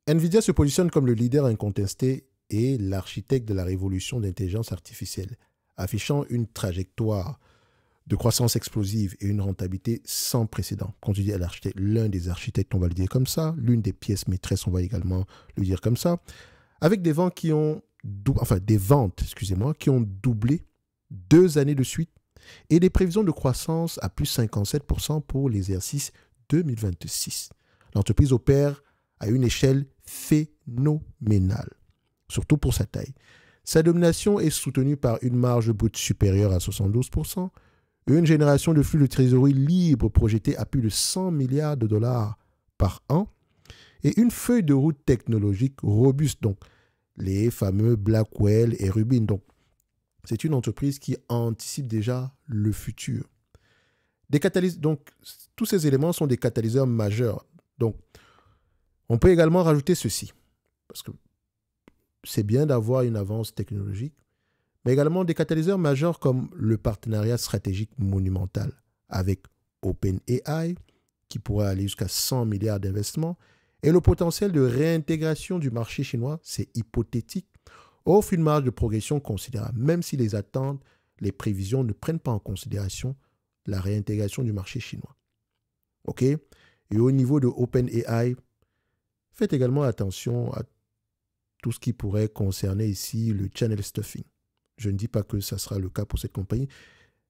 NVIDIA se positionne comme le leader incontesté et l'architecte de la révolution d'intelligence artificielle, affichant une trajectoire de croissance explosive et une rentabilité sans précédent. Quand je dis à l'architecte, l'un des architectes, on va le dire comme ça, l'une des pièces maîtresses, on va également le dire comme ça, avec des ventes qui ont, excusez-moi, qui ont doublé 2 années de suite et des prévisions de croissance à plus 57% pour l'exercice 2026. L'entreprise opère à une échelle phénoménale, surtout pour sa taille. Sa domination est soutenue par une marge brute supérieure à 72%, une génération de flux de trésorerie libre projetée à plus de 100 milliards de dollars par an et une feuille de route technologique robuste, donc les fameux Blackwell et Rubin. Donc, c'est une entreprise qui anticipe déjà le futur. Donc, tous ces éléments sont des catalyseurs majeurs. Donc, on peut également rajouter ceci, parce que c'est bien d'avoir une avance technologique, mais également des catalyseurs majeurs comme le partenariat stratégique monumental avec OpenAI, qui pourrait aller jusqu'à 100 milliards d'investements, et le potentiel de réintégration du marché chinois, c'est hypothétique, offre une marge de progression considérable, même si les attentes, les prévisions ne prennent pas en considération la réintégration du marché chinois. OK? Et au niveau de OpenAI, faites également attention à tout ce qui pourrait concerner ici le channel stuffing. Je ne dis pas que ça sera le cas pour cette compagnie,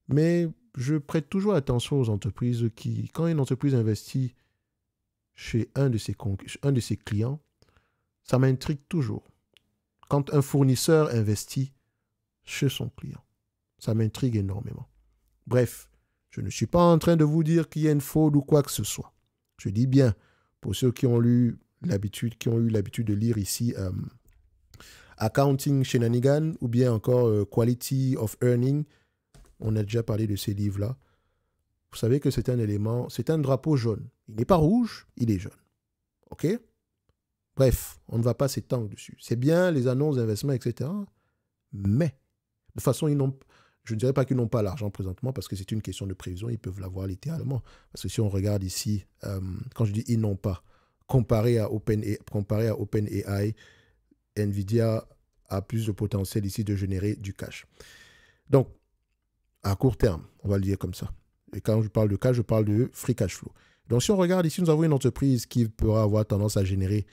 mais je prête toujours attention aux entreprises qui, quand une entreprise investit chez un de ses clients, ça m'intrigue toujours. Quand un fournisseur investit chez son client, ça m'intrigue énormément. Bref, je ne suis pas en train de vous dire qu'il y a une fraude ou quoi que ce soit. Je dis bien, pour ceux qui ont eu l'habitude de lire ici Accounting Shenanigan ou bien encore Quality of Earning, on a déjà parlé de ces livres-là. Vous savez que c'est un élément, c'est un drapeau jaune. Il n'est pas rouge, il est jaune. OK? Bref, on ne va pas s'étendre dessus. C'est bien les annonces d'investissement, etc. Mais, de toute façon, je ne dirais pas qu'ils n'ont pas l'argent présentement parce que c'est une question de prévision. Ils peuvent l'avoir littéralement. Parce que si on regarde ici, quand je dis ils n'ont pas, comparé à OpenAI, NVIDIA a plus de potentiel ici de générer du cash. Donc, à court terme, on va le dire comme ça. Et quand je parle de cash, je parle de free cash flow. Donc, si on regarde ici, nous avons une entreprise qui pourra avoir tendance à générer,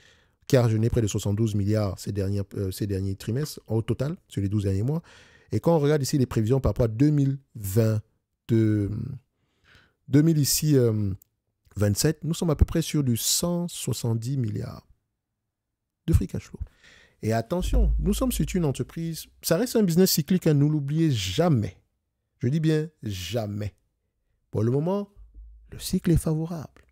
qui a généré près de 72 milliards ces derniers trimestres, au total, sur les 12 derniers mois. Et quand on regarde ici les prévisions par rapport à 2027, nous sommes à peu près sur du 170 milliards de free cash flow. Et attention, nous sommes sur une entreprise, ça reste un business cyclique, ne l'oubliez jamais. Je dis bien jamais. Pour le moment, le cycle est favorable.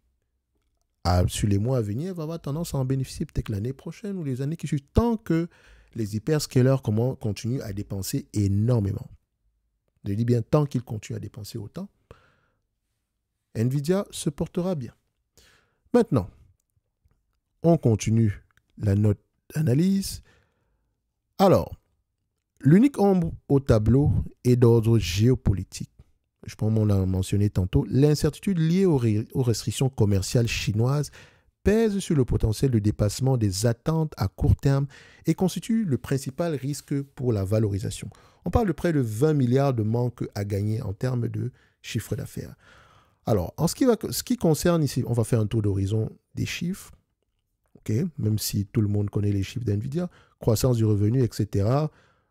Sur les mois à venir, il va avoir tendance à en bénéficier peut-être l'année prochaine ou les années qui suivent, tant que les hyperscalers continuent à dépenser énormément. Je dis bien tant qu'ils continuent à dépenser autant, NVIDIA se portera bien. Maintenant, on continue la note d'analyse. Alors, l'unique ombre au tableau est d'ordre géopolitique. Je pense qu'on l'a mentionné tantôt. L'incertitude liée aux restrictions commerciales chinoises pèse sur le potentiel de dépassement des attentes à court terme et constitue le principal risque pour la valorisation. On parle de près de 20 milliards de manque à gagner en termes de chiffre d'affaires. Alors, en ce qui concerne ici, on va faire un tour d'horizon des chiffres, okay, même si tout le monde connaît les chiffres d'NVIDIA, croissance du revenu, etc.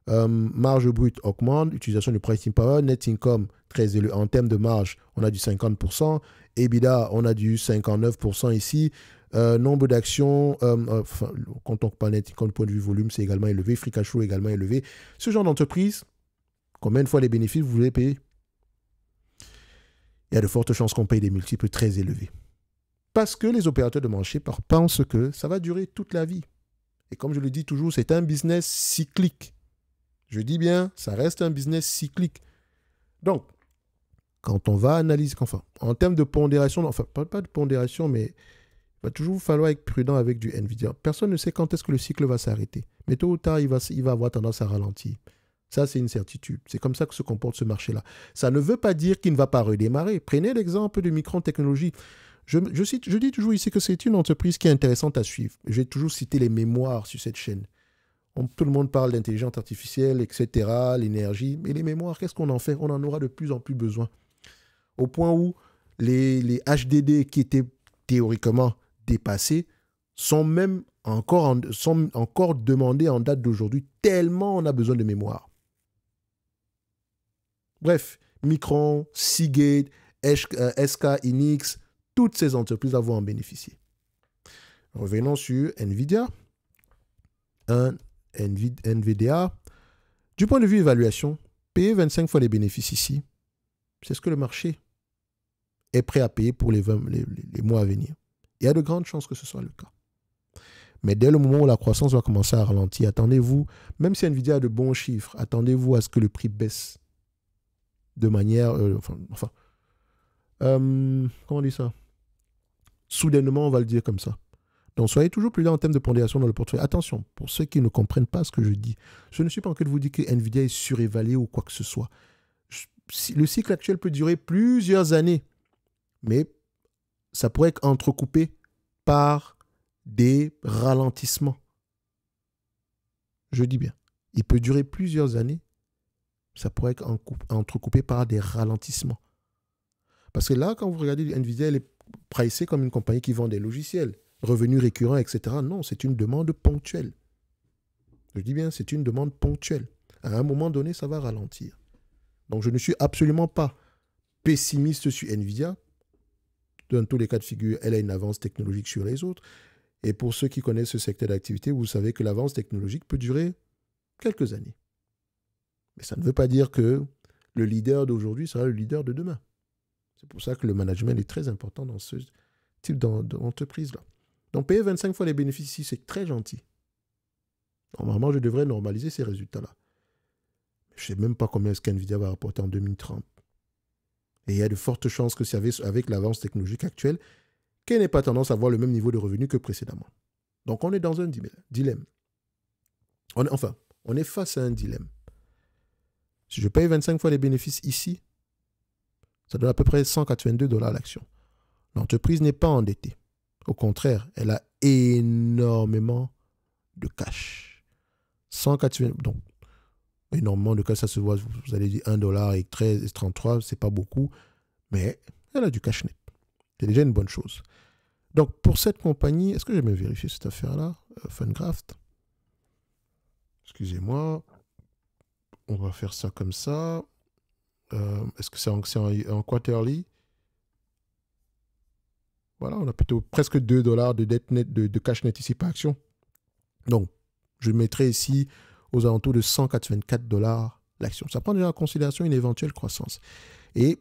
Marge brute augmente, utilisation du pricing power, net income très élevé. En termes de marge, on a du 50%, EBITDA, on a du 59% ici. Nombre d'actions, quand on parle net income, point de vue volume, c'est également élevé. Free cash flow également élevé. Ce genre d'entreprise, combien de fois les bénéfices vous voulez payer? Il y a de fortes chances qu'on paye des multiples très élevés. Parce que les opérateurs de marché pensent que ça va durer toute la vie. Et comme je le dis toujours, c'est un business cyclique. Je dis bien, ça reste un business cyclique. Donc, quand on va analyser, en termes de pondération, pas de pondération, mais il va toujours falloir être prudent avec du NVIDIA. Personne ne sait quand est-ce que le cycle va s'arrêter. Mais tôt ou tard, il va avoir tendance à ralentir. Ça, c'est une certitude. C'est comme ça que se comporte ce marché-là. Ça ne veut pas dire qu'il ne va pas redémarrer. Prenez l'exemple de Micron Technologies. Je dis toujours ici que c'est une entreprise qui est intéressante à suivre. J'ai toujours cité les mémoires sur cette chaîne. Tout le monde parle d'intelligence artificielle, etc., l'énergie. Mais les mémoires, qu'est-ce qu'on en fait? On en aura de plus en plus besoin. Au point où les HDD qui étaient théoriquement dépassés sont même sont encore demandés en date d'aujourd'hui, tellement on a besoin de mémoire. Bref, Micron, Seagate, SK Hynix, toutes ces entreprises vont en bénéficier. Revenons sur NVIDIA. NVIDIA, du point de vue évaluation, payer 25 fois les bénéfices ici, c'est ce que le marché est prêt à payer pour les mois à venir. Il y a de grandes chances que ce soit le cas. Mais dès le moment où la croissance va commencer à ralentir, attendez-vous, même si NVIDIA a de bons chiffres, attendez-vous à ce que le prix baisse de manière... comment on dit ça? Soudainement, on va le dire comme ça. Donc, soyez toujours prudents en termes de pondération dans le portefeuille. Attention, pour ceux qui ne comprennent pas ce que je dis, je ne suis pas en train de vous dire que NVIDIA est surévalué ou quoi que ce soit. Le cycle actuel peut durer plusieurs années, mais ça pourrait être entrecoupé par des ralentissements. Je dis bien, il peut durer plusieurs années, ça pourrait être entrecoupé par des ralentissements. Parce que là, quand vous regardez NVIDIA, elle est pricée comme une compagnie qui vend des logiciels, revenus récurrents, etc. Non, c'est une demande ponctuelle. Je dis bien, c'est une demande ponctuelle. À un moment donné, ça va ralentir. Donc, je ne suis absolument pas pessimiste sur NVIDIA. Dans tous les cas de figure, elle a une avance technologique sur les autres. Et pour ceux qui connaissent ce secteur d'activité, vous savez que l'avance technologique peut durer quelques années. Mais ça ne veut pas dire que le leader d'aujourd'hui sera le leader de demain. C'est pour ça que le management est très important dans ce type d'entreprise-là. Donc, payer 25 fois les bénéfices ici, c'est très gentil. Normalement, je devrais normaliser ces résultats-là. Je ne sais même pas combien est-ce qu'NVIDIA va rapporter en 2030. Et il y a de fortes chances que c'est avec l'avance technologique actuelle qu'elle n'ait pas tendance à avoir le même niveau de revenu que précédemment. Donc, on est dans un dilemme. On est face à un dilemme. Si je paye 25 fois les bénéfices ici, ça donne à peu près $182 l'action. L'entreprise n'est pas endettée. Au contraire, elle a énormément de cash. 180, donc, énormément de cash, ça se voit, vous allez dire $1 et 13,33, c'est pas beaucoup, mais elle a du cash net. C'est déjà une bonne chose. Donc, pour cette compagnie, est-ce que je vais vérifier cette affaire-là? Fungraft. Excusez-moi. On va faire ça comme ça. Est-ce que c'est en quarterly? Voilà, on a plutôt presque $2 de dette net, de cash net ici par action. Donc, je mettrai ici aux alentours de $184 l'action. Ça prend déjà en considération une éventuelle croissance. Et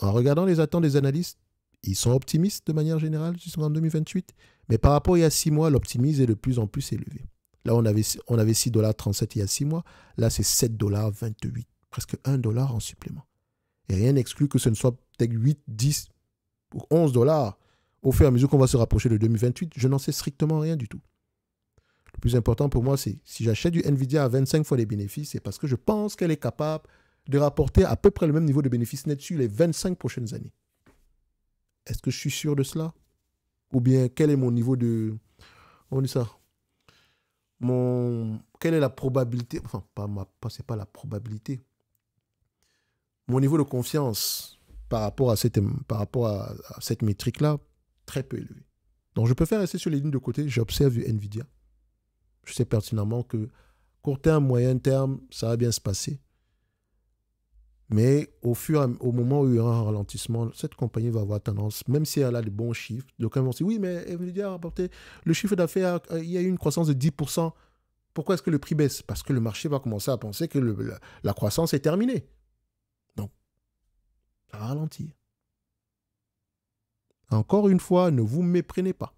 en regardant les attentes des analystes, ils sont optimistes de manière générale jusqu'en 2028. Mais par rapport à il y a 6 mois, l'optimisme est de plus en plus élevé. Là, on avait $6,37 il y a 6 mois. Là, c'est $7,28. Presque $1 en supplément. Et rien n'exclut que ce ne soit peut-être 8, 10 ou $11 au fur et à mesure qu'on va se rapprocher de 2028. Je n'en sais strictement rien du tout. Le plus important pour moi, c'est si j'achète du NVIDIA à 25 fois les bénéfices, c'est parce que je pense qu'elle est capable de rapporter à peu près le même niveau de bénéfices net sur les 25 prochaines années. Est-ce que je suis sûr de cela? Ou bien, quel est mon niveau de... On dit ça? Quelle est la probabilité? Enfin, c'est pas la probabilité. Mon niveau de confiance par rapport à cette métrique-là, très peu élevé. Donc, je préfère rester sur les lignes de côté. J'observe du NVIDIA. Je sais pertinemment que court terme, moyen terme, ça va bien se passer. Mais au moment où il y aura un ralentissement, cette compagnie va avoir tendance, même si elle a de bons chiffres, d'aucuns vont dire, oui, mais NVIDIA a rapporté le chiffre d'affaires, il y a eu une croissance de 10%. Pourquoi est-ce que le prix baisse? Parce que le marché va commencer à penser que la croissance est terminée. Donc, ça va ralentir. Encore une fois, ne vous méprenez pas.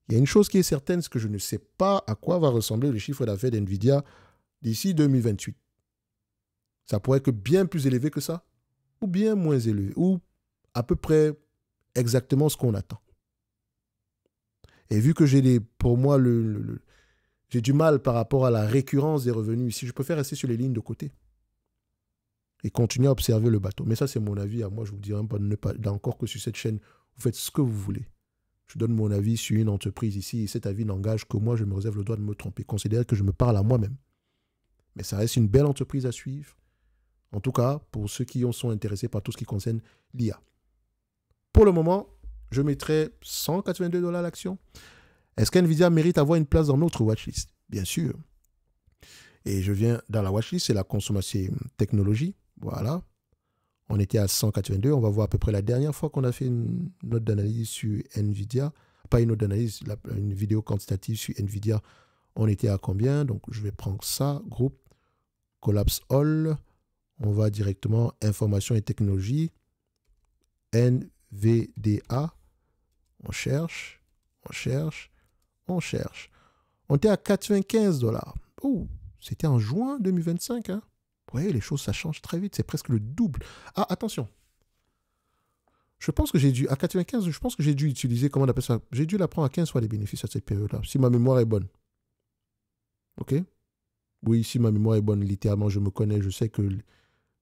Il y a une chose qui est certaine, c'est que je ne sais pas à quoi va ressembler le chiffre d'affaires d'NVIDIA d'ici 2028. Ça pourrait être bien plus élevé que ça, ou bien moins élevé, ou à peu près exactement ce qu'on attend. Et vu que pour moi, j'ai du mal par rapport à la récurrence des revenus ici, je préfère rester sur les lignes de côté. Et continuez à observer le bateau. Mais ça, c'est mon avis. Moi, je vous dirais pas, ne pas, encore que sur cette chaîne, vous faites ce que vous voulez. Je donne mon avis sur une entreprise ici, et cet avis n'engage que moi, je me réserve le droit de me tromper. Considérez que je me parle à moi-même. Mais ça reste une belle entreprise à suivre. En tout cas, pour ceux qui sont intéressés par tout ce qui concerne l'IA. Pour le moment, je mettrai 182 $ l'action. Est-ce qu'NVIDIA mérite d'avoir une place dans notre watchlist? Bien sûr. Et je viens dans la watchlist, c'est la consommation technologie. Voilà. On était à 182. On va voir à peu près la dernière fois qu'on a fait une note d'analyse sur NVIDIA. Pas une note d'analyse, une vidéo quantitative sur NVIDIA. On était à combien? Donc, je vais prendre ça, groupe, collapse all. On va directement information et technologie. NVDA. On cherche, on cherche, on cherche. On était à 95 $. Oh, c'était en juin 2025. Hein? Vous voyez, les choses, ça change très vite. C'est presque le double. Ah, attention. Je pense que j'ai dû, à 95, je pense que j'ai dû utiliser, comment on appelle ça? J'ai dû la prendre à 15 fois les bénéfices à cette période-là, si ma mémoire est bonne. OK? Oui, si ma mémoire est bonne, littéralement, je me connais, je sais que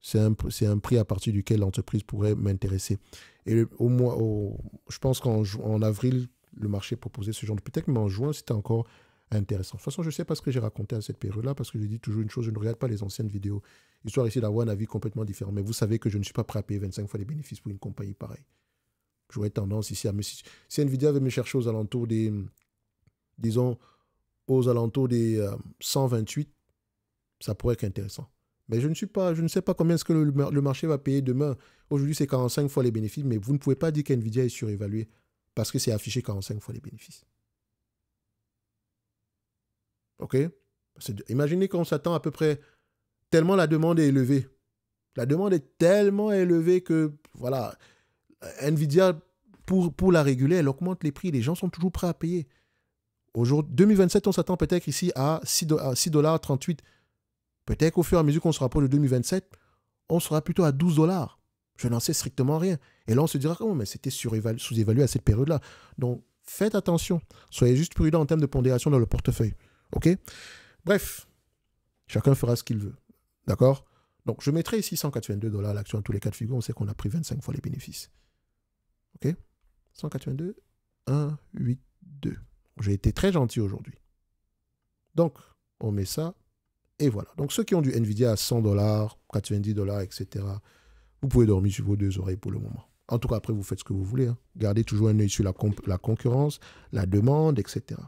c'est un prix à partir duquel l'entreprise pourrait m'intéresser. Et je pense qu'en avril, le marché proposait ce genre de... Peut-être même en juin, c'était encore intéressant. De toute façon, je ne sais pas ce que j'ai raconté à cette période-là, parce que je dis toujours une chose, je ne regarde pas les anciennes vidéos, histoire ici d'avoir un avis complètement différent. Mais vous savez que je ne suis pas prêt à payer 25 fois les bénéfices pour une compagnie pareille. J'aurais tendance ici à me... Si NVIDIA veut me chercher aux alentours des... Disons, aux alentours des 128, ça pourrait être intéressant. Mais je ne sais pas combien est-ce que le marché va payer demain. Aujourd'hui, c'est 45 fois les bénéfices, mais vous ne pouvez pas dire qu'NVIDIA est surévalué parce que c'est affiché 45 fois les bénéfices. OK? Imaginez qu'on s'attend à peu près tellement la demande est élevée. La demande est tellement élevée que, voilà, NVIDIA, pour la réguler, elle augmente les prix. Les gens sont toujours prêts à payer. Aujourd'hui, 2027, on s'attend peut-être ici à 6,38 $. Peut-être qu'au fur et à mesure qu'on se rapproche de 2027, on sera plutôt à 12 $. Je n'en sais strictement rien. Et là, on se dira, oh, mais c'était sous-évalué à cette période-là. Donc, faites attention. Soyez juste prudent en termes de pondération dans le portefeuille. OK? Bref, chacun fera ce qu'il veut. D'accord? Donc, je mettrai ici 182 $ l'action en tous les cas de figure. On sait qu'on a pris 25 fois les bénéfices. OK? 182, 1, 8, 2. J'ai été très gentil aujourd'hui. Donc, on met ça. Et voilà. Donc, ceux qui ont du NVIDIA à 100 $, 90 $, etc., vous pouvez dormir sur vos deux oreilles pour le moment. En tout cas, après, vous faites ce que vous voulez. Hein. Gardez toujours un œil sur la concurrence, la demande, etc.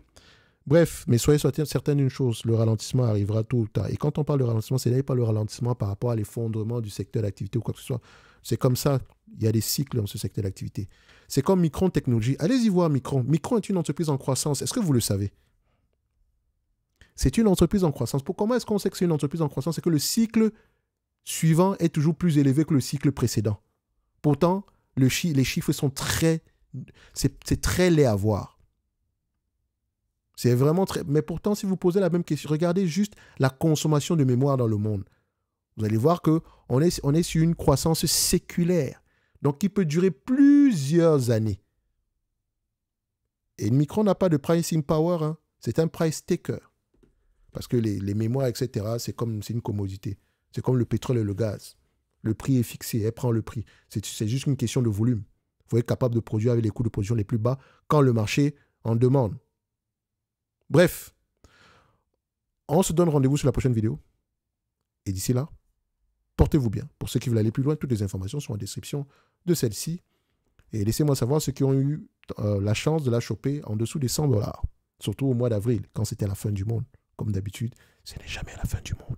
Bref, mais soyez certains d'une chose, le ralentissement arrivera tôt ou tard. Et quand on parle de ralentissement, ce n'est pas le ralentissement par rapport à l'effondrement du secteur d'activité ou quoi que ce soit. C'est comme ça, il y a des cycles dans ce secteur d'activité. C'est comme Micron Technologies. Allez-y voir Micron. Micron est une entreprise en croissance. Est-ce que vous le savez? C'est une entreprise en croissance. Comment est-ce qu'on sait que c'est une entreprise en croissance? C'est que le cycle suivant est toujours plus élevé que le cycle précédent. Pourtant, les chiffres sont très... C'est très laid à voir. C'est vraiment très... Mais pourtant, si vous posez la même question, regardez juste la consommation de mémoire dans le monde. Vous allez voir qu'on est sur une croissance séculaire, donc qui peut durer plusieurs années. Et Micron n'a pas de pricing power, hein. C'est un price taker. Parce que les mémoires, etc., c'est une commodité. C'est comme le pétrole et le gaz. Le prix est fixé, elle prend le prix. C'est juste une question de volume. Il faut être capable de produire avec les coûts de production les plus bas quand le marché en demande. Bref, on se donne rendez-vous sur la prochaine vidéo. Et d'ici là, portez-vous bien. Pour ceux qui veulent aller plus loin, toutes les informations sont en description de celle-ci. Et laissez-moi savoir ceux qui ont eu la chance de la choper en dessous des 100 $. Surtout au mois d'avril, quand c'était la fin du monde. Comme d'habitude, ce n'est jamais la fin du monde.